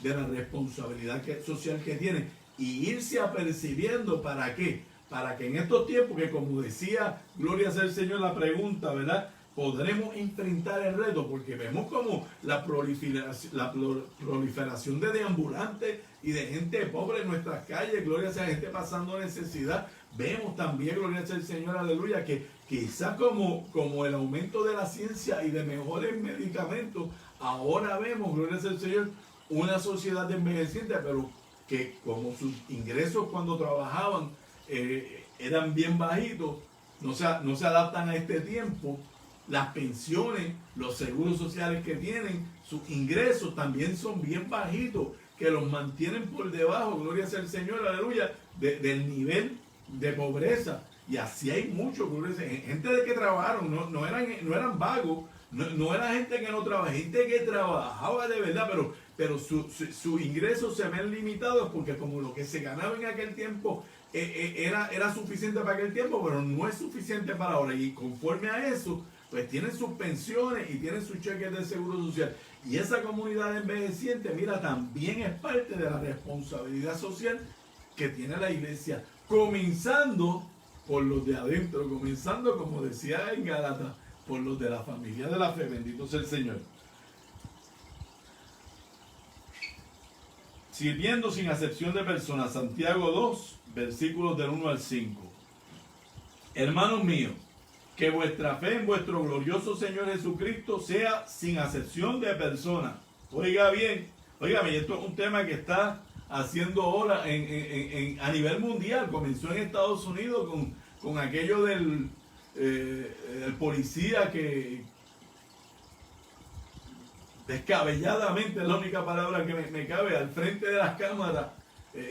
S1: de la responsabilidad social que tiene y irse apercibiendo. ¿Para qué? Para que en estos tiempos que, como decía, gloria sea al Señor, la pregunta, ¿verdad?, podremos enfrentar el reto, porque vemos como la proliferación de deambulantes y de gente pobre en nuestras calles, gloria sea, gente pasando necesidad. Vemos también, gloria sea el Señor, aleluya, que quizás como el aumento de la ciencia y de mejores medicamentos, ahora vemos, gloria sea el Señor, una sociedad envejeciente, pero que como sus ingresos cuando trabajaban eran bien bajitos, no se adaptan a este tiempo. Las pensiones, los seguros sociales que tienen, sus ingresos también son bien bajitos, que los mantienen por debajo, gloria sea el Señor, aleluya, del nivel de pobreza. Y así hay muchos, gloria sea, gente de que trabajaron, no eran vagos, no era gente que no trabajaba, gente que trabajaba de verdad, pero sus ingresos se ven limitados porque como lo que se ganaba en aquel tiempo era suficiente para aquel tiempo, pero no es suficiente para ahora. Y conforme a eso, pues tienen sus pensiones y tienen sus cheques de seguro social. Y esa comunidad envejeciente, mira, también es parte de la responsabilidad social que tiene la iglesia, comenzando por los de adentro, comenzando, como decía en Gálatas, por los de la familia de la fe. Bendito sea el Señor. Sirviendo sin acepción de personas. Santiago 2, versículos del 1 al 5. Hermanos míos, que vuestra fe en vuestro glorioso Señor Jesucristo sea sin acepción de personas. Oiga bien, óigame, esto es un tema que está haciendo ahora a nivel mundial. Comenzó en Estados Unidos con aquello del el policía que descabelladamente, es la única palabra que me cabe, al frente de las cámaras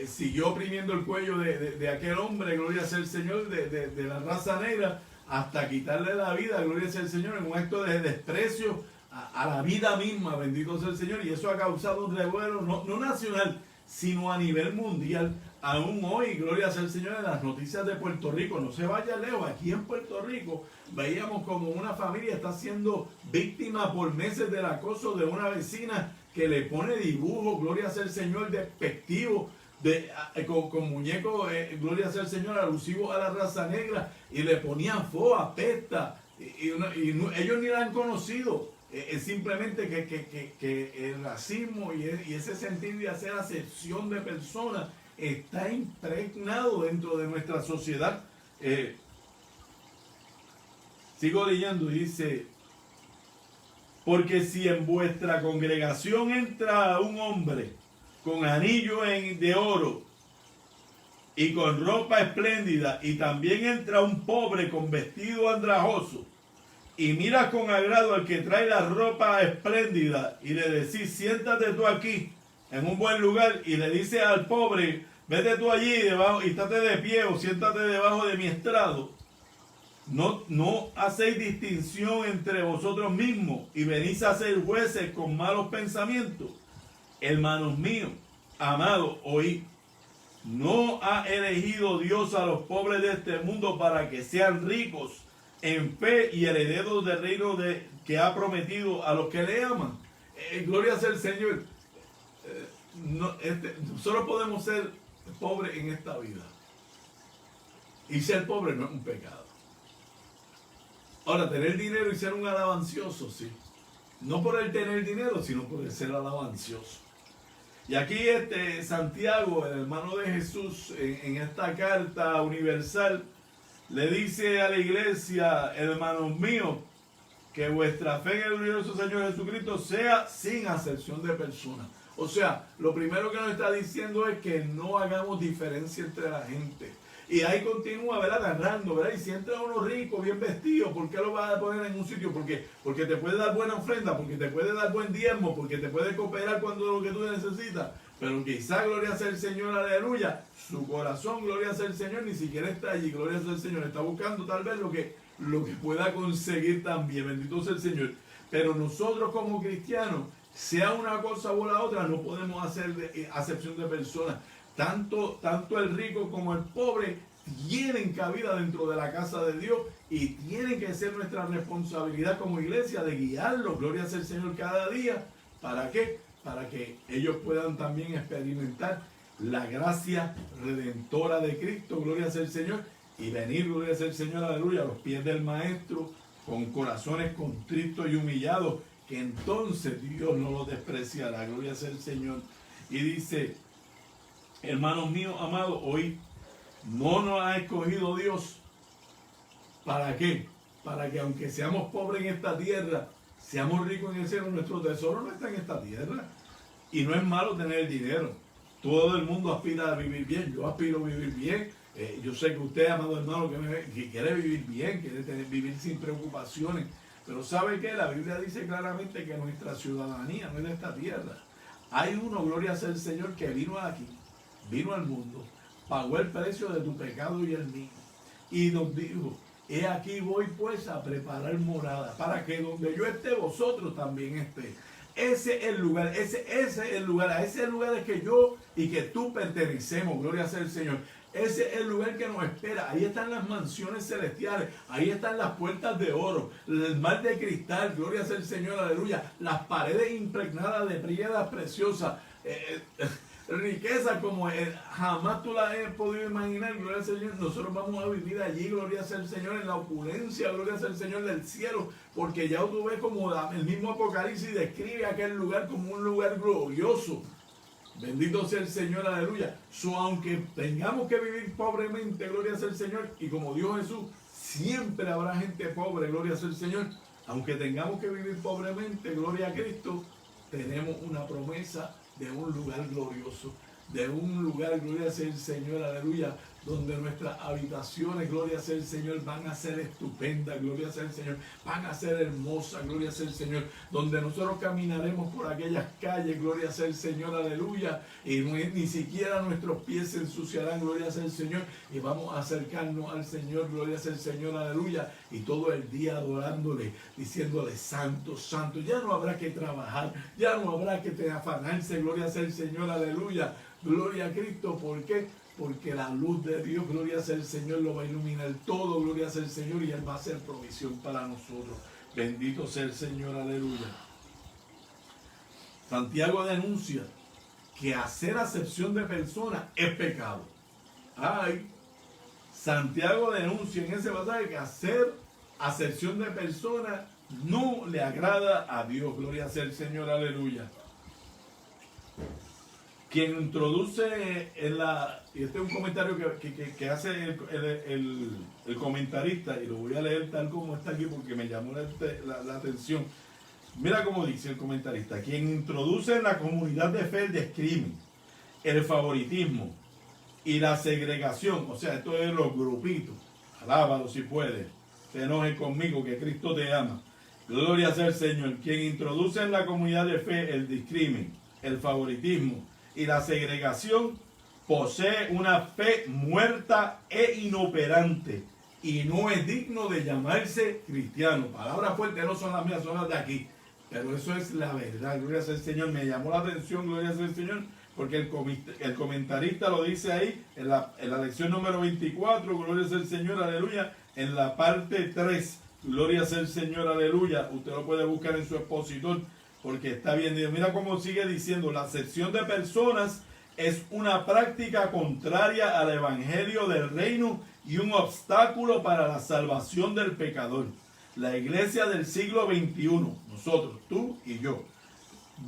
S1: siguió oprimiendo el cuello de aquel hombre, gloria sea el Señor, de la raza negra, hasta quitarle la vida, gloria sea el Señor, en un acto de desprecio a la vida misma, bendito sea el Señor. Y eso ha causado un revuelo no nacional, sino a nivel mundial. Aún hoy, gloria sea el Señor, en las noticias de Puerto Rico, no se vaya lejos, aquí en Puerto Rico veíamos como una familia está siendo víctima por meses del acoso de una vecina que le pone dibujos, gloria sea el Señor, despectivos, con muñecos, gloria sea el Señor, alusivos a la raza negra, y le ponían foa, pesta, y ellos ni la han conocido. Es simplemente que el racismo y ese sentir de hacer acepción de personas está impregnado dentro de nuestra sociedad. Sigo leyendo y dice: porque si en vuestra congregación entra un hombre con anillo de oro y con ropa espléndida, y también entra un pobre con vestido andrajoso, y miras con agrado al que trae la ropa espléndida, y le decís: siéntate tú aquí en un buen lugar, y le dice al pobre: vete tú allí debajo y estate de pie, o siéntate debajo de mi estrado, no hacéis distinción entre vosotros mismos y venís a ser jueces con malos pensamientos. Hermanos míos, amados, oíd, no ha elegido Dios a los pobres de este mundo para que sean ricos en fe y herederos del reino que ha prometido a los que le aman. Gloria sea el Señor. Solo podemos ser pobres en esta vida. Y ser pobre no es un pecado. Ahora, tener dinero y ser un alabancioso, sí. No por el tener dinero, sino por el ser alabancioso. Y aquí Santiago, el hermano de Jesús, en esta carta universal, le dice a la iglesia: hermanos míos, que vuestra fe en el glorioso Señor Jesucristo sea sin acepción de personas. O sea, lo primero que nos está diciendo es que no hagamos diferencia entre la gente. Y ahí continúa, ¿verdad?, agarrando, ¿verdad? Y si entra uno rico, bien vestido, ¿por qué lo vas a poner en un sitio? Porque te puede dar buena ofrenda, porque te puede dar buen diezmo, porque te puede cooperar cuando lo que tú necesitas. Pero quizá, gloria sea el Señor, aleluya, su corazón, gloria sea el Señor, ni siquiera está allí, gloria sea el Señor. Está buscando tal vez lo que pueda conseguir también, bendito sea el Señor. Pero nosotros como cristianos, sea una cosa o la otra, no podemos hacer acepción de personas. tanto el rico como el pobre tienen cabida dentro de la casa de Dios y tiene que ser nuestra responsabilidad como iglesia de guiarlos, gloria sea el Señor, cada día. ¿Para qué? Para que ellos puedan también experimentar la gracia redentora de Cristo, gloria sea el Señor, y venir, gloria sea el Señor, aleluya, a los pies del Maestro, con corazones contritos y humillados, que entonces Dios no los despreciará, gloria sea el Señor. Y dice, hermanos míos, amados, hoy no nos ha escogido Dios. ¿Para qué? Para que aunque seamos pobres en esta tierra, seamos ricos en el cielo. Nuestro tesoro no está en esta tierra. Y no es malo tener dinero. Todo el mundo aspira a vivir bien. Yo aspiro a vivir bien. Yo sé que usted, amado hermano, que quiere vivir bien, quiere vivir sin preocupaciones. Pero ¿sabe qué? La Biblia dice claramente que nuestra ciudadanía no es de esta tierra. Hay uno, gloria sea el Señor, que vino aquí, vino al mundo, pagó el precio de tu pecado y el mío. Y nos dijo, he aquí voy pues a preparar morada, para que donde yo esté, vosotros también estéis. Ese es el lugar, ese es el lugar, a ese lugar es que yo y que tú pertenecemos, gloria sea el Señor. Ese es el lugar que nos espera. Ahí están las mansiones celestiales. Ahí están las puertas de oro. El mar de cristal. Gloria sea el Señor. Aleluya. Las paredes impregnadas de piedras preciosas. Riqueza como jamás tú la has podido imaginar. Gloria sea el Señor. Nosotros vamos a vivir allí. Gloria sea el Señor. En la opulencia. Gloria sea el Señor del cielo. Porque ya tú ves como el mismo Apocalipsis describe aquel lugar como un lugar glorioso. Bendito sea el Señor, aleluya. Aunque tengamos que vivir pobremente, gloria sea el Señor, y como dijo Jesús, siempre habrá gente pobre, gloria sea el Señor. Aunque tengamos que vivir pobremente, gloria a Cristo, tenemos una promesa de un lugar glorioso, de un lugar, gloria sea el Señor, aleluya, donde nuestras habitaciones, gloria sea el Señor, van a ser estupendas, gloria sea el Señor, van a ser hermosas, gloria sea el Señor, donde nosotros caminaremos por aquellas calles, gloria sea el Señor, aleluya, y ni siquiera nuestros pies se ensuciarán, gloria sea el Señor, y vamos a acercarnos al Señor, gloria sea el Señor, aleluya, y todo el día adorándole, diciéndole santo, santo. Ya no habrá que trabajar, ya no habrá que afanarse, gloria sea el Señor, aleluya, gloria a Cristo. ¿Por qué? Porque la luz de Dios, gloria sea el Señor, lo va a iluminar todo, gloria sea el Señor, y Él va a hacer provisión para nosotros. Bendito sea el Señor, aleluya. Santiago denuncia que hacer acepción de personas es pecado. Ay, Santiago denuncia en ese pasaje que hacer acepción de personas no le agrada a Dios, gloria sea el Señor, aleluya. Quien introduce y este es un comentario que hace el comentarista, y lo voy a leer tal como está aquí porque me llamó la atención. Mira cómo dice el comentarista: quien introduce en la comunidad de fe el discrimen, el favoritismo y la segregación, o sea, esto es los grupitos, alábalo si puedes, te enojes conmigo que Cristo te ama, gloria sea el Señor. Quien introduce en la comunidad de fe el discrimen, el favoritismo y la segregación posee una fe muerta e inoperante y no es digno de llamarse cristiano. Palabras fuertes no son las mías, son las de aquí, pero eso es la verdad, gloria sea el Señor. Me llamó la atención, gloria sea el Señor, porque el comentarista lo dice ahí en la lección número 24, gloria sea el Señor, aleluya, en la parte 3, gloria sea el Señor, aleluya. Usted lo puede buscar en su expositor, porque está bien. Mira cómo sigue diciendo: la acepción de personas es una práctica contraria al evangelio del reino y un obstáculo para la salvación del pecador. La iglesia del siglo XXI, nosotros, tú y yo,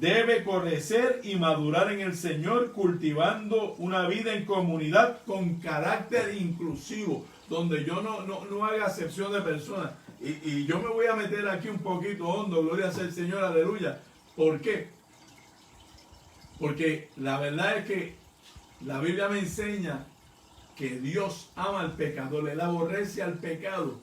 S1: debe crecer y madurar en el Señor, cultivando una vida en comunidad con carácter inclusivo, donde yo no haga acepción de personas. Y yo me voy a meter aquí un poquito hondo, gloria sea el Señor, aleluya. ¿Por qué? Porque la verdad es que la Biblia me enseña que Dios ama al pecador, Él aborrece al pecado,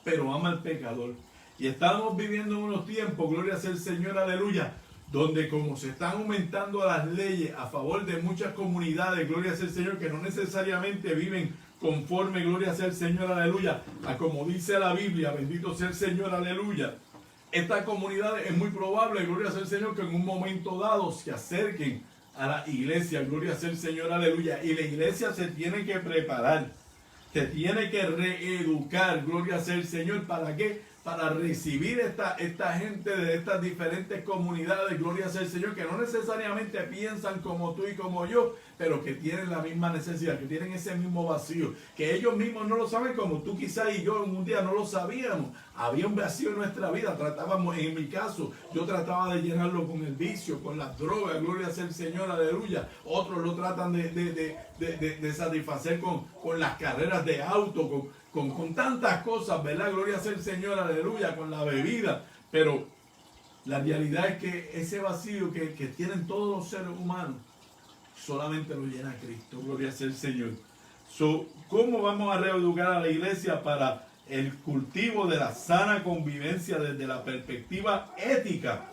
S1: pero ama al pecador. Y estamos viviendo unos tiempos, gloria sea el Señor, aleluya, donde como se están aumentando las leyes a favor de muchas comunidades, gloria sea el Señor, que no necesariamente viven conforme, gloria sea el Señor, aleluya, a como dice la Biblia, bendito sea el Señor, aleluya. Estas comunidades es muy probable, gloria sea el Señor, que en un momento dado se acerquen a la iglesia, gloria sea el Señor, aleluya. Y la iglesia se tiene que preparar, se tiene que reeducar, gloria sea el Señor. ¿Para qué? Para recibir esta gente de estas diferentes comunidades, gloria sea el Señor, que no necesariamente piensan como tú y como yo, pero que tienen la misma necesidad, que tienen ese mismo vacío, que ellos mismos no lo saben como tú quizás y yo en un día no lo sabíamos. Había un vacío en nuestra vida, tratábamos, en mi caso, yo trataba de llenarlo con el vicio, con las drogas, gloria sea el Señor, aleluya. Otros lo tratan de satisfacer con las carreras de auto, con tantas cosas, ¿verdad? Gloria sea el Señor, aleluya, con la bebida. Pero la realidad es que ese vacío que tienen todos los seres humanos, solamente lo llena Cristo, gloria sea el Señor. ¿Cómo vamos a reeducar a la iglesia para el cultivo de la sana convivencia desde la perspectiva ética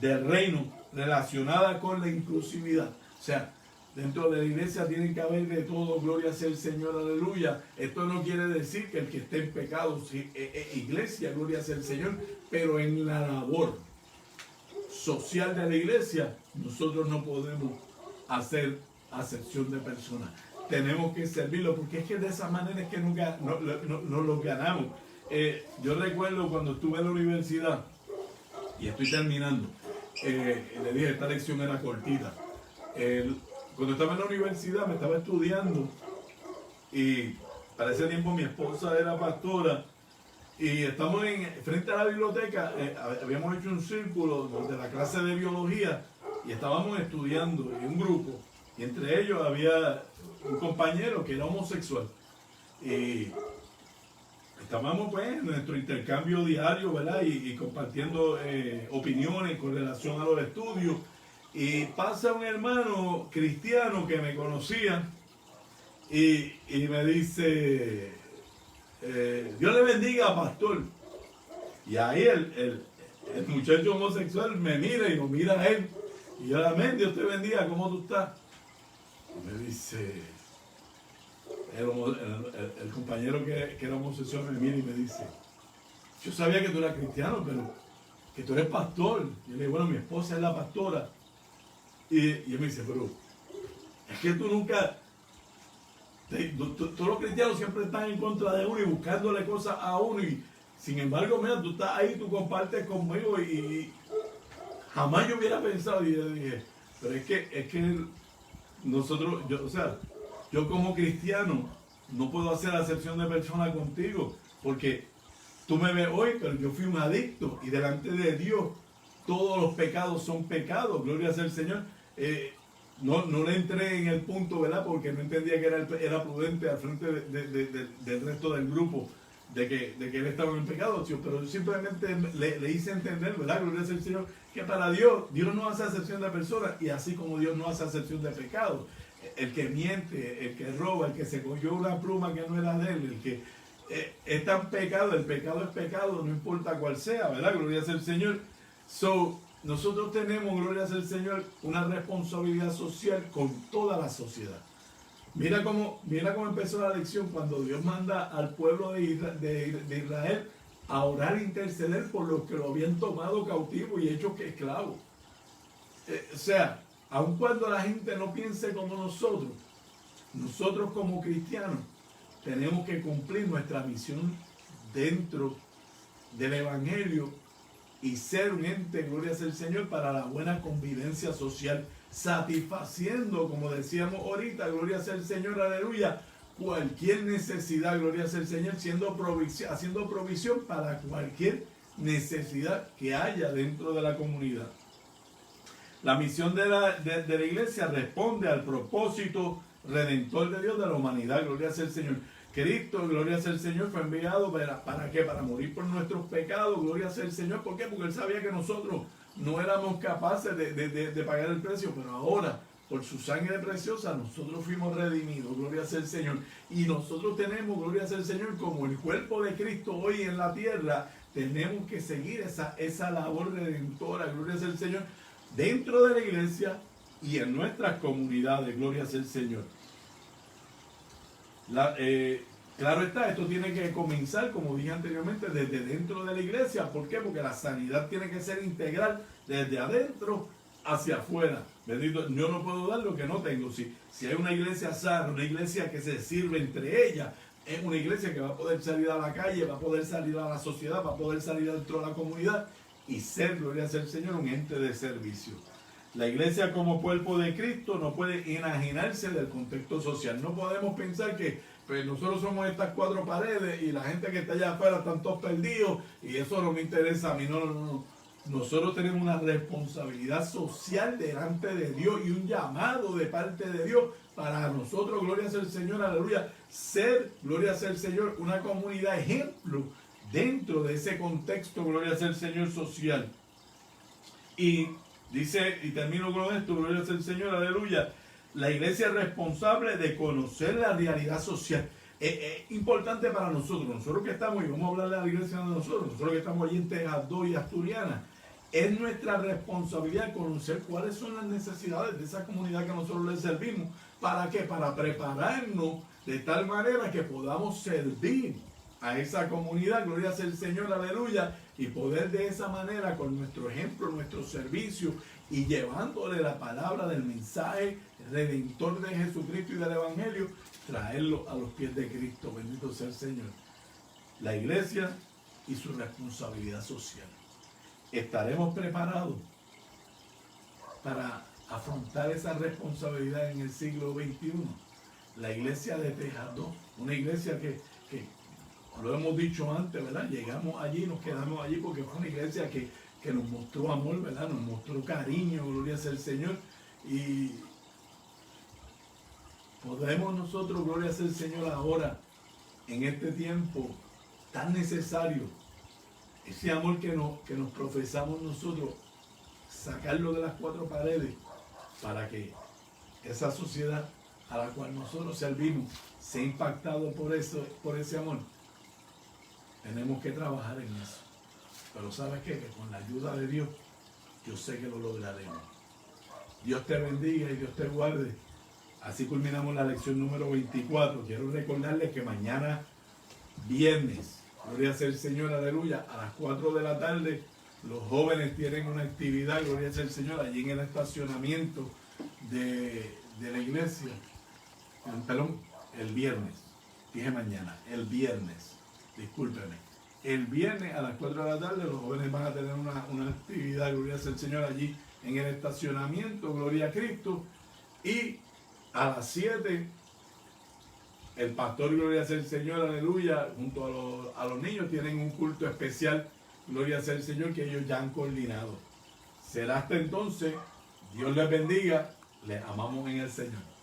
S1: del reino relacionada con la inclusividad? O sea, dentro de la iglesia tienen que haber de todo, gloria sea el Señor, aleluya. Esto no quiere decir que el que esté en pecado, iglesia, gloria sea el Señor, pero en la labor social de la iglesia, nosotros no podemos hacer acepción de personas. Tenemos que servirlo, porque es que de esa manera es que nunca no los ganamos. Yo recuerdo cuando estuve en la universidad, y estoy terminando, le dije, esta lección era cortita. Cuando estaba en la universidad me estaba estudiando y para ese tiempo mi esposa era pastora y estamos frente a la biblioteca, habíamos hecho un círculo de la clase de biología y estábamos estudiando en un grupo y entre ellos había un compañero que era homosexual y estábamos pues en nuestro intercambio diario, ¿verdad? Y compartiendo opiniones con relación a los estudios. Y pasa un hermano cristiano que me conocía y me dice, Dios le bendiga, pastor. Y ahí el muchacho homosexual me mira y lo mira a él. Y yo, amén, Dios te bendiga, ¿cómo tú estás? Y me dice, el compañero que era homosexual me mira y me dice, yo sabía que tú eras cristiano, pero que tú eres pastor. Y yo le digo, bueno, mi esposa es la pastora. Y él me dice, pero es que tú nunca, todos los cristianos siempre están en contra de uno y buscándole cosas a uno y sin embargo, mira, tú estás ahí, tú compartes conmigo y jamás yo hubiera pensado. Y yo dije, pero es que nosotros, yo como cristiano no puedo hacer acepción de persona contigo porque tú me ves hoy, pero yo fui un adicto y delante de Dios todos los pecados son pecados, gloria sea el Señor. No le entré en el punto, ¿verdad? Porque no entendía que era prudente al frente del resto del grupo de que él estaba en el pecado, pero yo simplemente le hice entender, ¿verdad? Gloria sea el Señor, que para Dios no hace acepción de personas y así como Dios no hace acepción de pecados. El que miente, el que roba, el que se cogió una pluma que no era de él, el que está en pecado, el pecado es pecado, no importa cuál sea, ¿verdad? Gloria sea el Señor. Nosotros tenemos, gloria sea el Señor, una responsabilidad social con toda la sociedad. Mira cómo empezó la lección cuando Dios manda al pueblo de Israel a orar e interceder por los que lo habían tomado cautivo y hecho que esclavo. Aun cuando la gente no piense como nosotros como cristianos tenemos que cumplir nuestra misión dentro del Evangelio y ser un ente, gloria sea el Señor, para la buena convivencia social, satisfaciendo, como decíamos ahorita, gloria sea el Señor, aleluya, cualquier necesidad, gloria sea el Señor, haciendo provisión para cualquier necesidad que haya dentro de la comunidad. La misión de la iglesia responde al propósito redentor de Dios de la humanidad, gloria sea el Señor. Cristo, gloria sea el Señor, fue enviado ¿para qué? Para morir por nuestros pecados, gloria sea el Señor. ¿Por qué? Porque Él sabía que nosotros no éramos capaces de pagar el precio, pero ahora, por su sangre preciosa, nosotros fuimos redimidos, gloria sea el Señor. Y nosotros tenemos, gloria sea el Señor, como el cuerpo de Cristo hoy en la tierra, tenemos que seguir esa labor redentora, gloria sea el Señor, dentro de la iglesia y en nuestras comunidades, gloria sea el Señor. Claro está, esto tiene que comenzar, como dije anteriormente, desde dentro de la iglesia. ¿Por qué? Porque la sanidad tiene que ser integral desde adentro hacia afuera. Bendito, yo no puedo dar lo que no tengo. Si hay una iglesia sana, una iglesia que se sirve entre ellas, es una iglesia que va a poder salir a la calle, va a poder salir a la sociedad, va a poder salir dentro de la comunidad y ser, gloria al Señor, un ente de servicio. La iglesia como cuerpo de Cristo no puede enajenarse del contexto social. No podemos pensar que pues, nosotros somos estas cuatro paredes y la gente que está allá afuera están todos perdidos y eso no me interesa a mí. No. Nosotros tenemos una responsabilidad social delante de Dios y un llamado de parte de Dios para nosotros, gloria sea el Señor, aleluya, ser, gloria sea el Señor, una comunidad ejemplo dentro de ese contexto, gloria sea el Señor, social. Y dice, y termino con esto, gloria sea el Señor, aleluya, la iglesia es responsable de conocer la realidad social. Es importante para nosotros que estamos, y vamos a hablar de la iglesia de nosotros que estamos allí en Tejado y Asturiana, es nuestra responsabilidad conocer cuáles son las necesidades de esa comunidad que nosotros les servimos. ¿Para qué? Para prepararnos de tal manera que podamos servir a esa comunidad, gloria sea el Señor, aleluya, y poder de esa manera, con nuestro ejemplo, nuestro servicio, y llevándole la palabra del mensaje redentor de Jesucristo y del Evangelio, traerlo a los pies de Cristo. Bendito sea el Señor. La iglesia y su responsabilidad social. ¿Estaremos preparados para afrontar esa responsabilidad en el siglo XXI? La iglesia de Tejado, una iglesia que lo hemos dicho antes, ¿verdad? Llegamos allí, nos quedamos allí porque fue una iglesia que nos mostró amor, ¿verdad? Nos mostró cariño, gloria sea el Señor. Y podemos nosotros, gloria sea el Señor, ahora, en este tiempo tan necesario, ese amor que nos profesamos nosotros, sacarlo de las cuatro paredes para que esa sociedad a la cual nosotros servimos sea impactado por ese amor. Tenemos que trabajar en eso. Pero ¿sabes qué? Que con la ayuda de Dios, yo sé que lo lograremos. Dios te bendiga y Dios te guarde. Así culminamos la lección número 24. Quiero recordarles que mañana, viernes, gloria sea el Señor, aleluya, a las 4 de la tarde, los jóvenes tienen una actividad, gloria sea el Señor, allí en el estacionamiento de la iglesia. Perdón, el viernes, dije mañana, el viernes, discúlpeme. El viernes a las 4 de la tarde los jóvenes van a tener una actividad, gloria sea el Señor, allí en el estacionamiento, gloria a Cristo. Y a las 7, el pastor, gloria sea el Señor, aleluya, junto a los niños tienen un culto especial, gloria sea el Señor, que ellos ya han coordinado. Será hasta entonces, Dios les bendiga, les amamos en el Señor.